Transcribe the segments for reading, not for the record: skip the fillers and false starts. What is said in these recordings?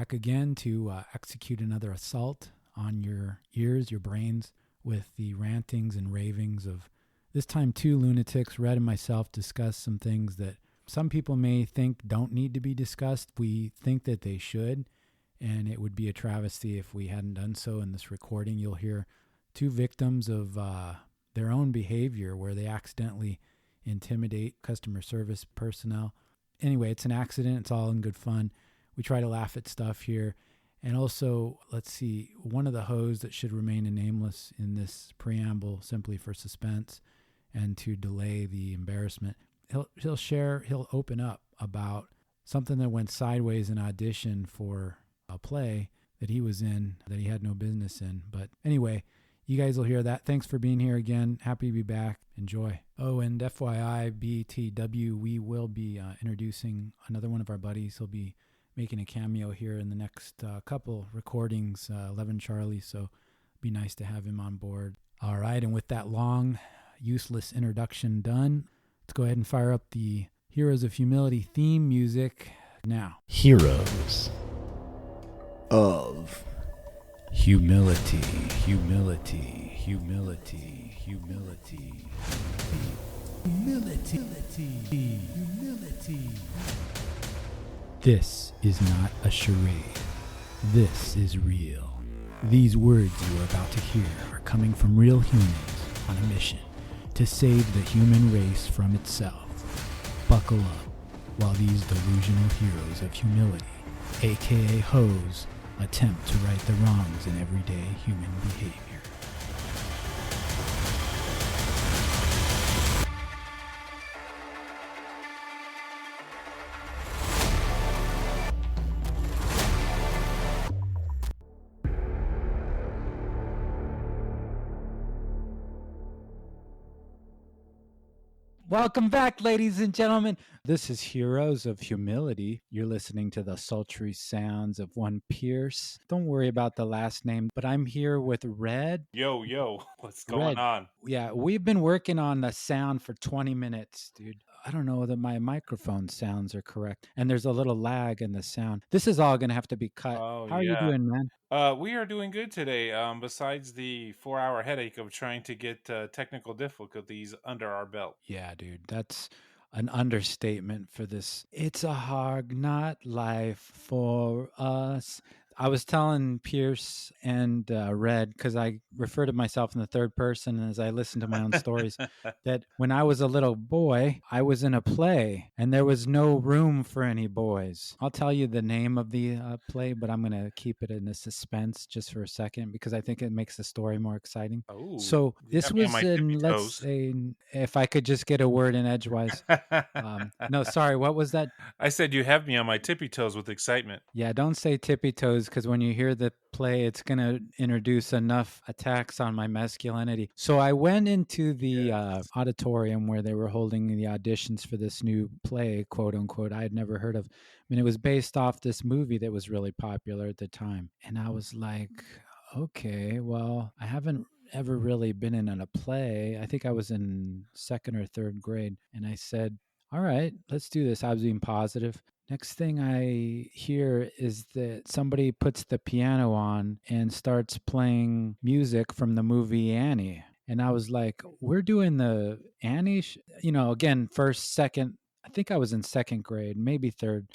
back again to execute another assault on your ears, your brains, with the rantings and ravings of this time two lunatics. Red and myself discuss some things that some people may think don't need to be discussed. We think that they should, and it would be a travesty if we hadn't done so. In this recording, you'll hear two victims of their own behavior where they accidentally intimidate customer service personnel. Anyway, it's an accident. It's all in good fun. We try to laugh at stuff here. And also, let's see, one of the hoes that should remain nameless in this preamble simply for suspense and to delay the embarrassment, he'll open up about something that went sideways in audition for a play that he was in that he had no business in. But anyway, you guys will hear that. Thanks for being here again. Happy to be back. Enjoy. Oh, and FYI, BTW, we will be introducing another one of our buddies. He'll be making a cameo here in the next couple recordings, 11 Charlie, so it'd be nice to have him on board. All right, and with that long, useless introduction done, let's go ahead and fire up the Heroes of Humility theme music now. Heroes of Humility, humility, humility, humility, humility, humility. This is not a charade. This is real. These words you are about to hear are coming from real humans on a mission to save the human race from itself. Buckle up while these delusional heroes of humility, aka HoH, attempt to right the wrongs in everyday human behavior. Welcome back, ladies and gentlemen. This is Heroes of Humility. You're listening to the sultry sounds of one Pierce. Don't worry about the last name, but I'm here with Red. Yo, what's going Red. on? Yeah, we've been working on the sound for 20 minutes, dude. I don't know that my microphone sounds are correct, and there's a little lag in the sound. This is all going to have to be cut. Oh, How are you doing, man? We are doing good today. Besides the 4-hour headache of trying to get technical difficulties under our belt. Yeah, dude, that's an understatement for this. It's a hard not life for us. I was telling Pierce and Red, because I refer to myself in the third person as I listen to my own stories, that when I was a little boy, I was in a play and there was no room for any boys. I'll tell you the name of the play, but I'm going to keep it in the suspense just for a second because I think it makes the story more exciting. Oh, so this was in, let's say, if I could just get a word in edgewise. No, sorry, what was that? I said you have me on my tippy toes with excitement. Yeah, don't say tippy toes because when you hear the play, it's going to introduce enough attacks on my masculinity. So I went into the auditorium where they were holding the auditions for this new play, quote unquote, I had never heard of. I mean, it was based off this movie that was really popular at the time. And I was like, okay, well, I haven't ever really been in a play. I think I was in second or third grade. And I said, all right, let's do this. I was being positive. Next thing I hear is that somebody puts the piano on and starts playing music from the movie Annie. And I was like, we're doing the Annie, again, first, second, I think I was in second grade, maybe third.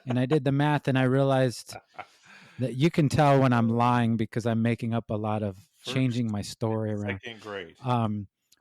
And I did the math and I realized that you can tell when I'm lying because I'm making up a lot of changing my story around. Second grade.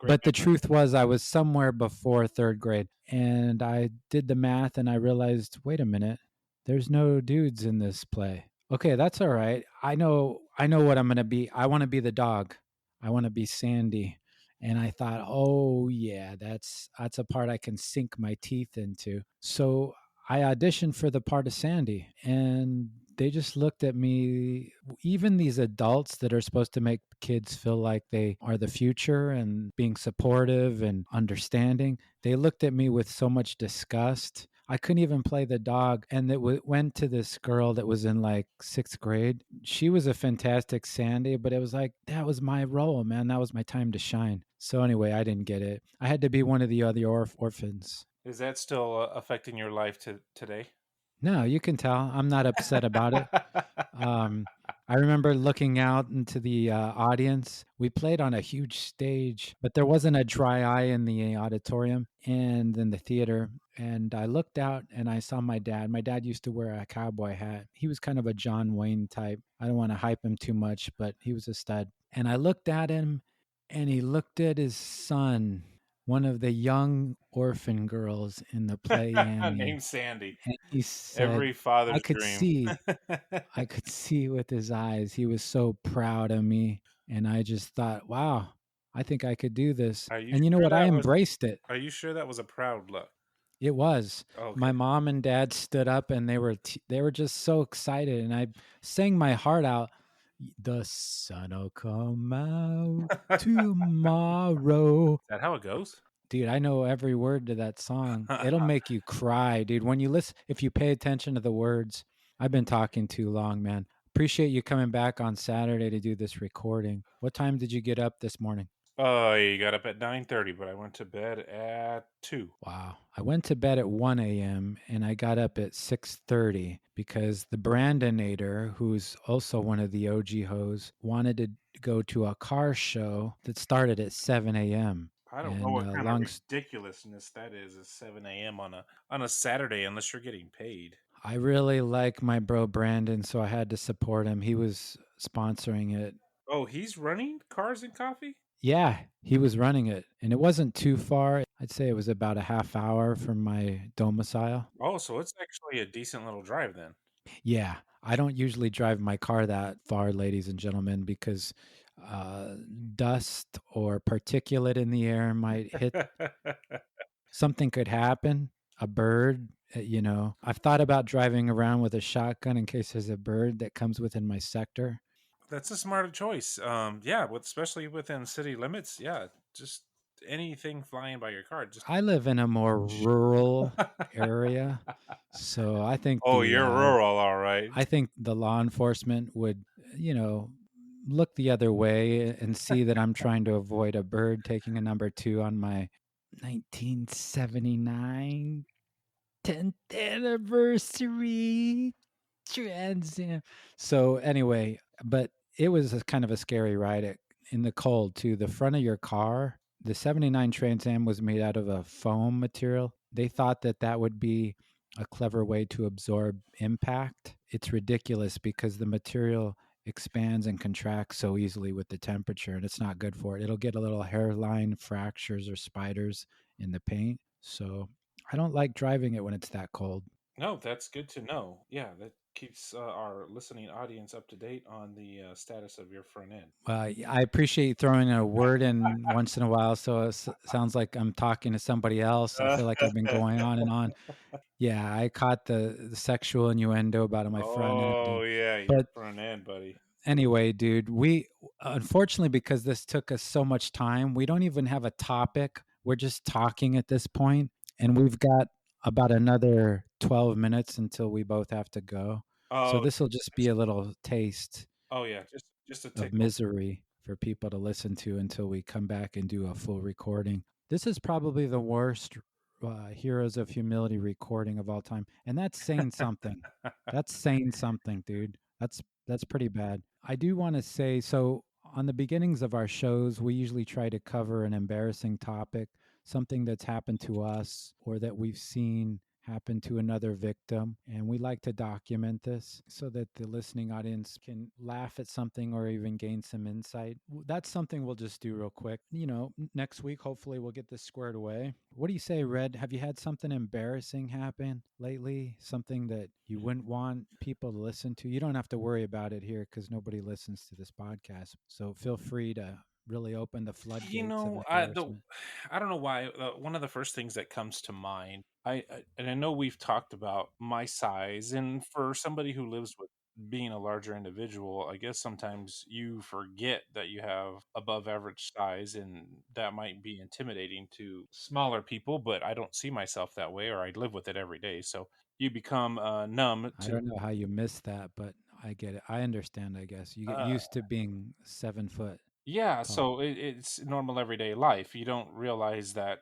But the truth was I was somewhere before third grade and I did the math and I realized, wait a minute, there's no dudes in this play. Okay, that's all right. I know what I'm going to be. I want to be the dog. I want to be Sandy. And I thought, oh yeah, that's a part I can sink my teeth into. So I auditioned for the part of Sandy and they just looked at me, even these adults that are supposed to make kids feel like they are the future and being supportive and understanding. They looked at me with so much disgust. I couldn't even play the dog. And it went to this girl that was in like sixth grade. She was a fantastic Sandy, but it was like, that was my role, man. That was my time to shine. So anyway, I didn't get it. I had to be one of the other orphans. Is that still affecting your life today? No, you can tell. I'm not upset about it. I remember looking out into the audience. We played on a huge stage, but there wasn't a dry eye in the auditorium and in the theater. And I looked out and I saw my dad. My dad used to wear a cowboy hat. He was kind of a John Wayne type. I don't want to hype him too much, but he was a stud. And I looked at him and he looked at his son, one of the young orphan girls in the play Annie, Named Sandy. and he said, Every I father's could dream. see, I could see with his eyes. He was so proud of me. And I just thought, wow, I think I could do this. Are you And you know sure what? I that was embraced it. are you sure that was a proud look? It was. Okay. My mom and dad stood up and they were just so excited. And I sang my heart out. The sun'll come out tomorrow. Is that how it goes? Dude, I know every word to that song. It'll make you cry, dude. When you listen, if you pay attention to the words, I've been talking too long, man. Appreciate you coming back on Saturday to do this recording. What time did you get up this morning? Oh, you got up at 9:30, but I went to bed at 2. Wow. I went to bed at 1 a.m. and I got up at 6:30 because the Brandonator, who's also one of the OG hoes, wanted to go to a car show that started at 7 a.m. I don't know And what kind of ridiculousness that is at 7 a.m. on a Saturday unless you're getting paid. I really like my bro Brandon, so I had to support him. He was sponsoring it. Oh, he's running Cars and Coffee? Yeah, he was running it, and it wasn't too far. I'd say it was about a half hour from my domicile. Oh, so it's actually a decent little drive then. Yeah, I don't usually drive my car that far, ladies and gentlemen, because dust or particulate in the air might hit. Something could happen. A bird, I've thought about driving around with a shotgun in case there's a bird that comes within my sector. That's a smarter choice. Yeah, especially within city limits. Yeah, just anything flying by your car. Just I live in a more rural area, so oh, you're rural, all right. I think the law enforcement would, you know, look the other way and see that I'm trying to avoid a bird taking a number 2 on my 1979 10th anniversary Trans Am. So anyway, but it was a kind of a scary ride in the cold too. The front of your car, the 79 Trans Am was made out of a foam material. They thought that that would be a clever way to absorb impact. It's ridiculous because the material expands and contracts so easily with the temperature and it's not good for it. It'll get a little hairline fractures or spiders in the paint. So I don't like driving it when it's that cold. No, that's good to know. Yeah, that keeps our listening audience up to date on the status of your front end. I appreciate throwing a word in once in a while, so it sounds like I'm talking to somebody else. I feel like I've been going on and on. Yeah, I caught the sexual innuendo about my front end, Oh yeah, your but front end, buddy. anyway, dude, we unfortunately because this took us so much time, we don't even have a topic. We're just talking at this point, and we've got about another 12 minutes until we both have to go. So Oh, this will just be just, a little taste oh yeah, just a of tickle. misery for people to listen to until we come back and do a full recording. This is probably the worst Heroes of Humility recording of all time, and that's saying something. That's saying something, dude. That's pretty bad. I do want to say so. On the beginnings of our shows, we usually try to cover an embarrassing topic, something that's happened to us or that we've seen happen to another victim. And we like to document this so that the listening audience can laugh at something or even gain some insight. That's something we'll just do real quick. Next week, hopefully, we'll get this squared away. What do you say, Red? Have you had something embarrassing happen lately? Something that you wouldn't want people to listen to? You don't have to worry about it here because nobody listens to this podcast. So feel free to really open the You floodgates of know, embarrassment. I don't know why. One of the first things that comes to mind, and I know we've talked about my size, and for somebody who lives with being a larger individual, I guess sometimes you forget that you have above average size, and that might be intimidating to smaller people. But I don't see myself that way, or I live with it every day. So you become numb I to. don't know how you missed that, but I get it. I understand, I guess. You get Uh, used to being 7 foot Yeah, tall. so it's normal everyday life. You don't realize that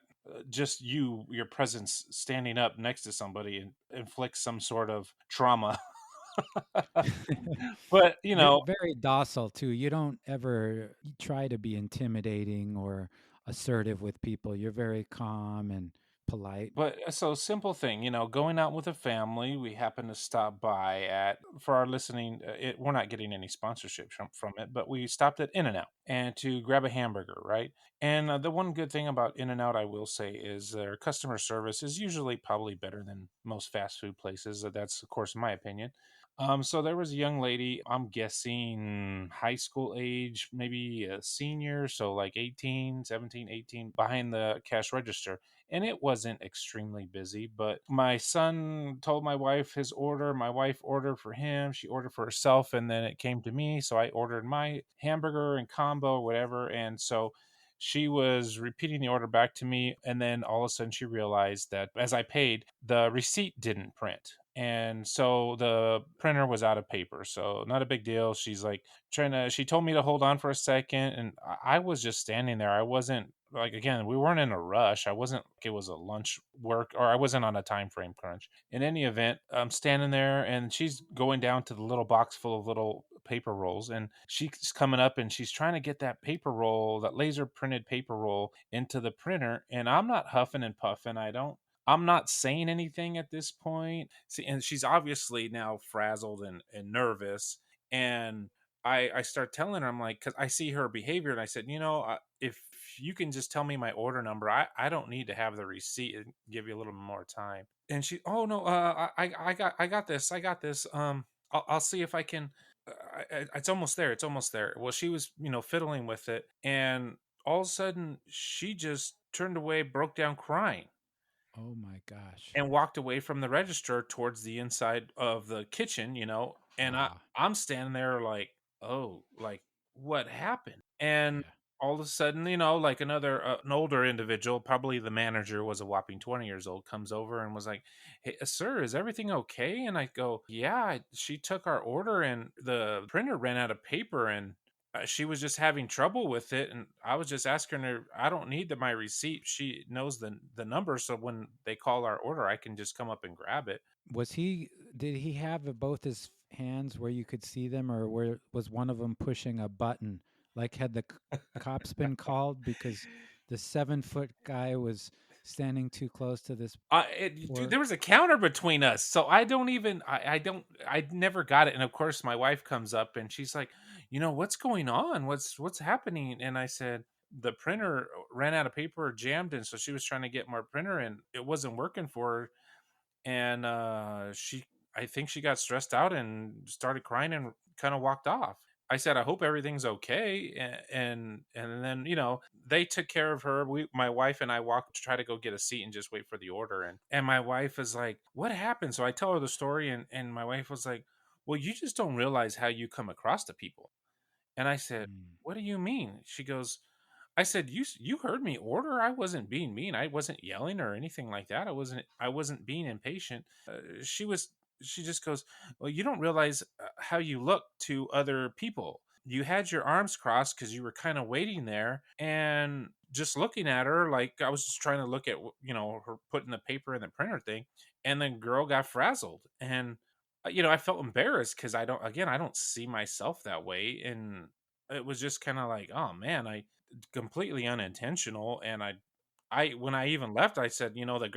just your presence standing up next to somebody and inflicts some sort of trauma. But You're very docile too. You don't ever try to be intimidating or assertive with people. You're very calm and polite. but so simple thing, going out with a family, we happen to stop by at, for our listening, we're not getting any sponsorship from it, but we stopped at In and Out and to grab a hamburger, right? And the one good thing about In and Out, I will say, is their customer service is usually probably better than most fast food places. That's, of course, my opinion. So there was a young lady, I'm guessing high school age, maybe a senior, so like 18, 17, 18, behind the cash register. And it wasn't extremely busy, but my son told my wife his order. My wife ordered for him. She ordered for herself, and then it came to me. So I ordered my hamburger and combo, whatever. And so she was repeating the order back to me. And then all of a sudden, she realized that as I paid, the receipt didn't print. And so the printer was out of paper. So not a big deal. She's like she told me to hold on for a second. And I was just standing there. I wasn't like, again, we weren't in a rush. I wasn't like it was a lunch work, or I wasn't on a time frame crunch. In any event, I'm standing there and she's going down to the little box full of little paper rolls, and she's coming up and she's trying to get that paper roll, that laser printed paper roll, into the printer. And I'm not huffing and puffing. I'm not saying anything at this point. See, and she's obviously now frazzled and nervous. And I start telling her, I'm like, because I see her behavior, and I said, if you can just tell me my order number, I don't need to have the receipt and give you a little more time. And she, oh no, I got this, I'll see if I can. It's almost there. It's almost there. Well, she was, fiddling with it, and all of a sudden, she just turned away, broke down crying, Oh my gosh. and walked away from the register towards the inside of the kitchen, and Ah, I'm standing there like, oh, like what happened? And yeah. all of a sudden, like an older individual, probably the manager, was a whopping 20 years old, comes over and was like, hey, sir, is everything okay? And I go, yeah, she took our order and the printer ran out of paper, and she was just having trouble with it, and I was just asking her, I don't need my receipt. She knows the number, so when they call our order, I can just come up and grab it. Was he, did he have both his hands where you could see them, or where was one of them pushing a button? Like, had the cops been called because the 7-foot guy was standing too close to this Dude, poor? there was a counter between us, so I don't even, I never got it. And of course, my wife comes up and she's like, what's going on? What's happening? And I said, the printer ran out of paper, jammed, and so she was trying to get more printer, and it wasn't working for her. And I think she got stressed out and started crying and kind of walked off. I said, I hope everything's okay. And then, they took care of her. My wife and I walked to try to go get a seat and just wait for the order. And my wife is like, what happened? So I tell her the story, and my wife was like, well, you just don't realize how you come across to people. And I said, Mm. what do you mean? She goes, I said, you heard me order. I wasn't being mean. I wasn't yelling or anything like that. I wasn't being impatient. She just goes, well, you don't realize how you look to other people. You had your arms crossed because you were kind of waiting there, and just looking at her, like I was just trying to look at her putting the paper in the printer thing, and the girl got frazzled. And I felt embarrassed because I don't see myself that way. And it was just kind of like, oh man, I completely unintentional. And I when I even left, I said,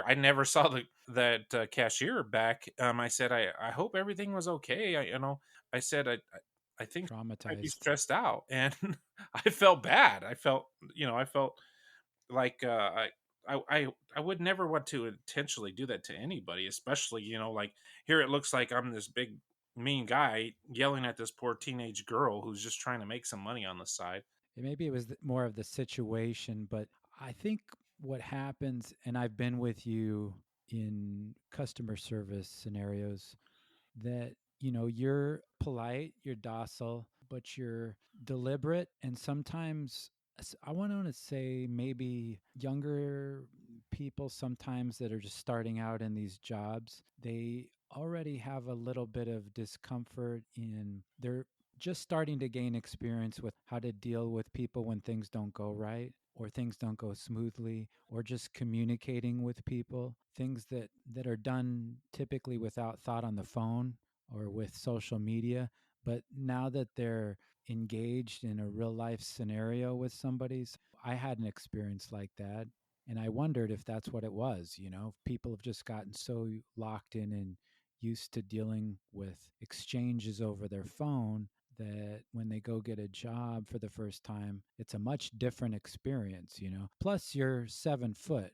I never saw that cashier back. I said, I hope everything was okay. I said, I think she might be Traumatized. stressed out. And I felt bad. I felt like I would never want to intentionally do that to anybody, especially, like, here it looks like I'm this big mean guy yelling at this poor teenage girl who's just trying to make some money on the side. Maybe it was more of the situation, but I think what happens, and I've been with you in customer service scenarios, that you're polite, you're docile, but you're deliberate. And sometimes I want to say maybe younger people, sometimes that are just starting out in these jobs, they already have a little bit of discomfort in their just starting to gain experience with how to deal with people when things don't go right, or things don't go smoothly, or just communicating with people, things that are done typically without thought on the phone or with social media. But now that they're engaged in a real life scenario with somebody, I had an experience like that. And I wondered if that's what it was. People have just gotten so locked in and used to dealing with exchanges over their phone that when they go get a job for the first time, it's a much different experience. Plus, you're 7 foot.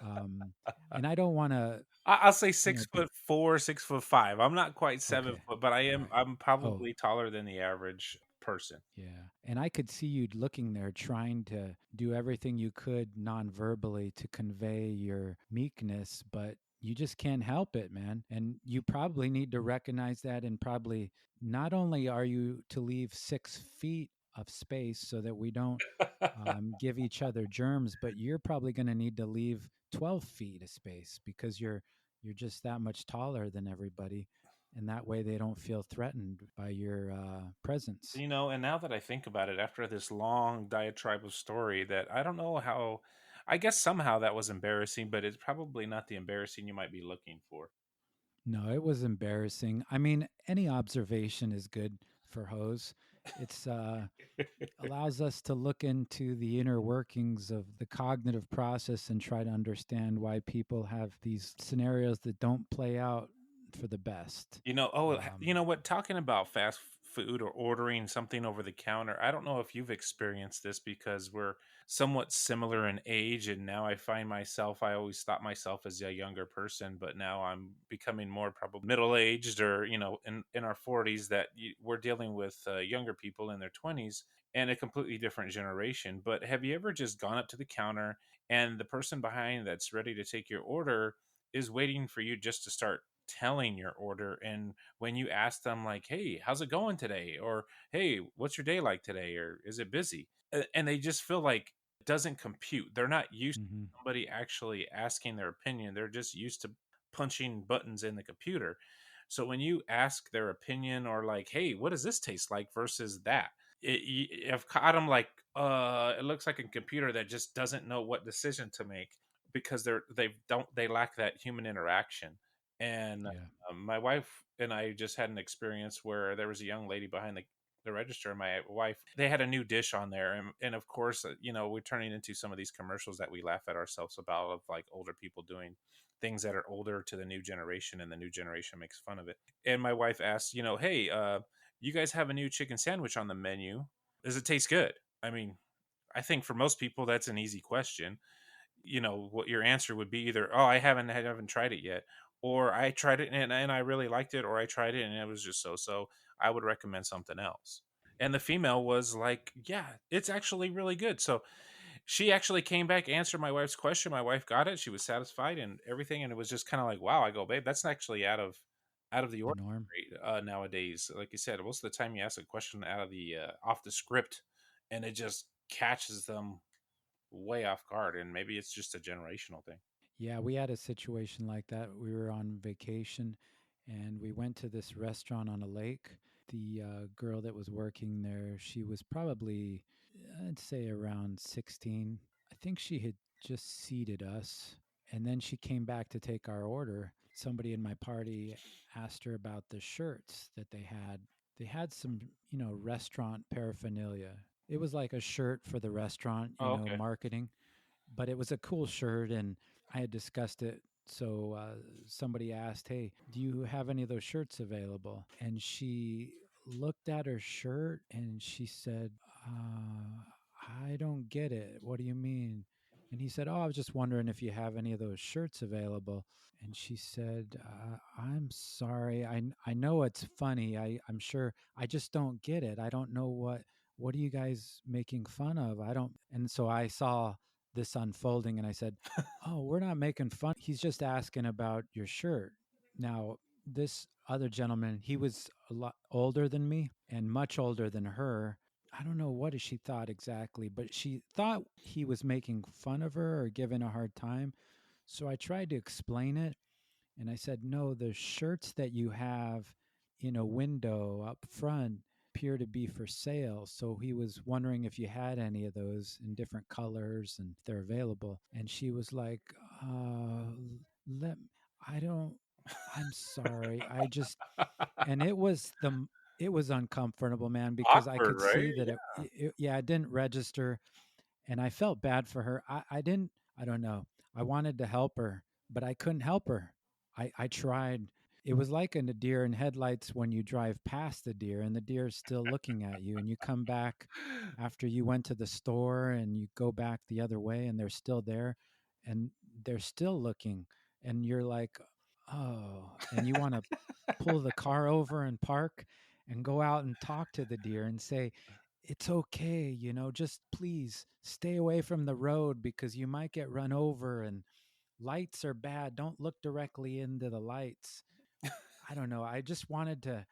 Um, and I don't want to, I'll say six be foot four, 6'5". I'm not quite okay. 7 foot, but I All am. right. I'm Oh, probably taller than the average person. yeah. And I could see you looking there trying to do everything you could non-verbally to convey your meekness, but you just can't help it, man. And you probably need to recognize that. And probably not only are you to leave 6 feet of space so that we don't give each other germs, but you're probably going to need to leave 12 feet of space because you're just that much taller than everybody, and that way they don't feel threatened by your presence. And now that I think about it, after this long diatribe of story, that I don't know how, I guess somehow that was embarrassing, but it's probably not the embarrassing you might be looking for. No, it was embarrassing. I mean, any observation is good for hose. It's allows us to look into the inner workings of the cognitive process and try to understand why people have these scenarios that don't play out for the best. You know what? Talking about fast food or ordering something over the counter, I don't know if you've experienced this because we're somewhat similar in age. And now I find myself, I always thought myself as a younger person, but now I'm becoming more probably middle aged or, in our 40s that we're dealing with younger people in their 20s and a completely different generation. But have you ever just gone up to the counter and the person behind that's ready to take your order is waiting for you just to start telling your order? And when you ask them like, hey, how's it going today, or hey, what's your day like today, or is it busy, and they just feel like it doesn't compute. They're not used Hmm. to somebody actually asking their opinion. They're just used to punching buttons in the computer. So when you ask their opinion or like, hey, what does this taste like versus that, I've caught them like, it looks like a computer that just doesn't know what decision to make because they lack that human interaction. And Yeah. my wife and I just had an experience where there was a young lady behind the register. My wife, they had a new dish on there, and of course, we're turning into some of these commercials that we laugh at ourselves about, of like older people doing things that are older to the new generation, and the new generation makes fun of it. And my wife asked, hey, you guys have a new chicken sandwich on the menu. Does it taste good? I mean, I think for most people that's an easy question. What your answer would be: either, oh, I haven't tried it yet, or I tried it and I really liked it, or I tried it and it was just so, I would recommend something else. And the female was like, yeah, it's actually really good. So she actually came back, answered my wife's question. My wife got it, she was satisfied and everything, and it was just kind of like, wow. I go, babe, that's actually out of the The norm. ordinary nowadays. Like you said, most of the time you ask a question out of the off the script, and it just catches them way off guard, and maybe it's just a generational thing. Yeah, we had a situation like that. We were on vacation and we went to this restaurant on a lake. The girl that was working there, she was probably, I'd say, around 16. I think she had just seated us. And then she came back to take our order. Somebody in my party asked her about the shirts that they had. They had some, restaurant paraphernalia. It was like a shirt for the restaurant, Oh, okay. marketing, but it was a cool shirt and I had discussed it. So somebody asked, "Hey, do you have any of those shirts available?" And she looked at her shirt and she said, "I don't get it. What do you mean?" And he said, "Oh, I was just wondering if you have any of those shirts available." And she said, "I'm sorry. I know it's funny. I'm sure. I just don't get it. I don't know what are you guys making fun of? I don't." And so I saw this unfolding and I said, "Oh, we're not making fun. He's just asking about your shirt." Now, this other gentleman, he was a lot older than me and much older than her. I don't know what she thought exactly, but she thought he was making fun of her or giving a hard time. So I tried to explain it and I said, "No, the shirts that you have in a window up front, appear to be for sale. So he was wondering if you had any of those in different colors and if they're available. And she was like, let, I don't, I'm sorry. I just, and it was uncomfortable, man, because I Awkward, could right? see that yeah, it didn't register, and I felt bad for her. I didn't, I don't know. I wanted to help her, but I couldn't help her. I tried. It was like in a deer in headlights when you drive past the deer and the deer is still looking at you, and you come back after you went to the store and you go back the other way and they're still there and they're still looking, and you're like, oh, and you want to pull the car over and park and go out and talk to the deer and say, it's okay, just please stay away from the road because you might get run over and lights are bad. Don't look directly into the lights. I don't know. I just wanted to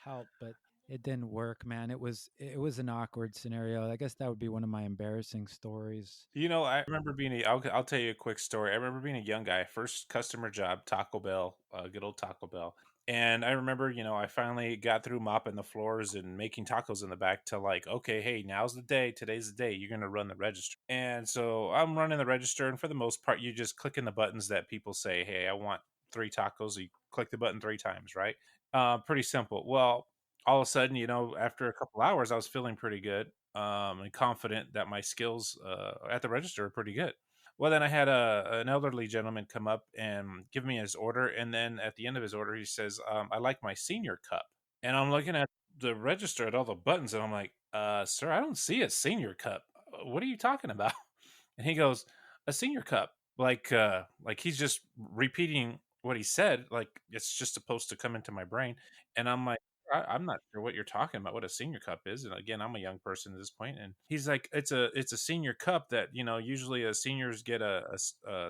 help, but it didn't work, man. It was an awkward scenario. I guess that would be one of my embarrassing stories. I remember I'll tell you a quick story. I remember being a young guy, first customer job, Taco Bell, good old Taco Bell. And I remember, I finally got through mopping the floors and making tacos in the back to like, okay, hey, now's the day. Today's the day. You're going to run the register. And so I'm running the register. And for the most part, you just clicking the buttons that people say, hey, I want 3 tacos. You click the button 3 times, right? Pretty simple. Well, all of a sudden, after a couple hours, I was feeling pretty good and confident that my skills at the register are pretty good. Well, then I had an elderly gentleman come up and give me his order, and then at the end of his order, he says, "I like my senior cup." And I'm looking at the register at all the buttons, and I'm like, "Sir, I don't see a senior cup. What are you talking about?" And he goes, "A senior cup." Like he's just repeating what he said, like it's just supposed to come into my brain. And I'm like, I'm not sure what you're talking about, what a senior cup is. And again, I'm a young person at this point. And he's like, it's a senior cup that, usually seniors get a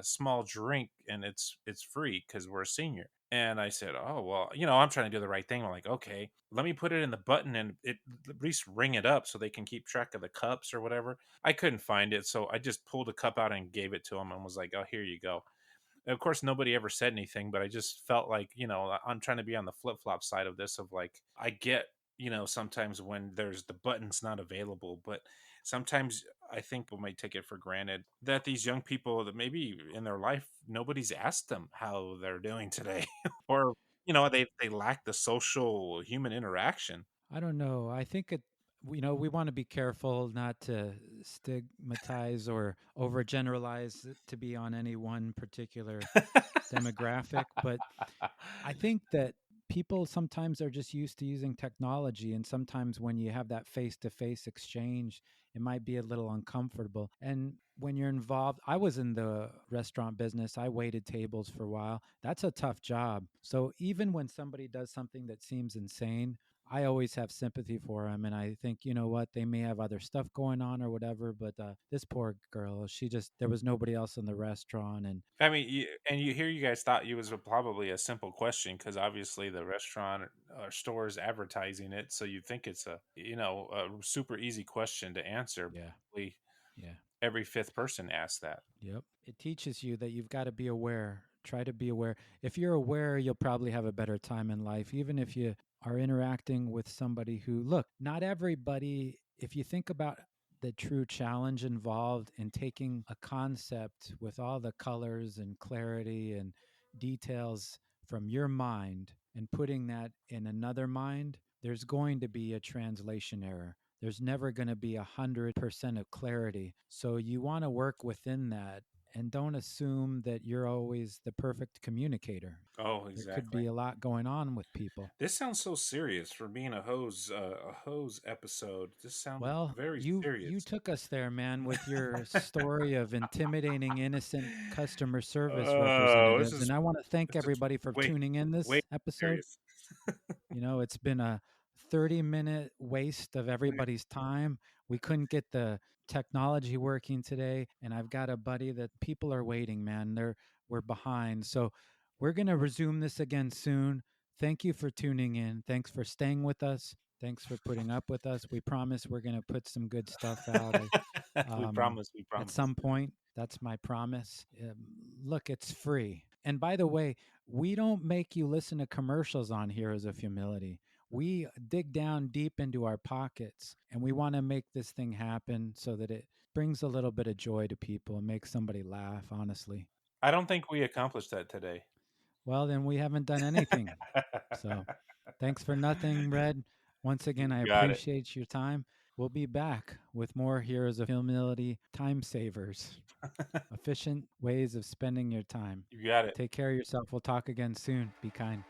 small drink and it's free because we're a senior. And I said, oh, well, I'm trying to do the right thing. I'm like, okay, let me put it in the button and it at least ring it up so they can keep track of the cups or whatever. I couldn't find it. So I just pulled a cup out and gave it to him and was like, oh, here you go. Of course, nobody ever said anything, but I just felt like, I'm trying to be on the flip flop side of this of like, I get, sometimes when there's the buttons not available, but sometimes I think we might take it for granted that these young people that maybe in their life, nobody's asked them how they're doing today or, they lack the social human interaction. I don't know. I think we want to be careful not to stigmatize or overgeneralize it to be on any one particular demographic, but I think that people sometimes are just used to using technology, and sometimes when you have that face-to-face exchange, it might be a little uncomfortable. And when you're involved, I was in the restaurant business. I waited tables for a while. That's a tough job. So even when somebody does something that seems insane, I always have sympathy for them, and I think, you know what, they may have other stuff going on or whatever, but this poor girl, she just, there was nobody else in the restaurant, and I mean, you guys thought it was probably a simple question because obviously the restaurant or store is advertising it, so you think it's a super easy question to answer. yeah, Probably yeah. every fifth person asks that. Yep. It teaches you that you've got to be aware. Try to be aware. If you're aware, you'll probably have a better time in life, even if you are interacting with somebody who, look, not everybody, if you think about the true challenge involved in taking a concept with all the colors and clarity and details from your mind and putting that in another mind, there's going to be a translation error. There's never going to be 100% of clarity. So you want to work within that and don't assume that you're always the perfect communicator. Oh, There could exactly. be a lot going on with people. This sounds so serious for being a hose episode. This sounds Well, very you serious. took us there, man, with your story of intimidating innocent customer service Oh, this representatives. is And I want to thank this is everybody for way tuning in way this episode. serious. It's been a 30-minute waste of everybody's time. We couldn't get the technology working today, and I've got a buddy that people are waiting, man. We're behind. So we're going to resume this again soon. Thank you for tuning in. Thanks for staying with us. Thanks for putting up with us. We promise we're going to put some good stuff out. We Um, promise. We at promise. some point. That's my promise. Look, it's free. And by the way, we don't make you listen to commercials on Heroes of Humility. we dig down deep into our pockets and we want to make this thing happen so that it brings a little bit of joy to people and makes somebody laugh, honestly. I don't think we accomplished that today. Well, then we haven't done anything. So thanks for nothing, Red. Once again, I You got it. appreciate your time. We'll be back with more Heroes of Humility time savers, efficient ways of spending your time. You got it. Take care of yourself. We'll talk again soon. Be kind.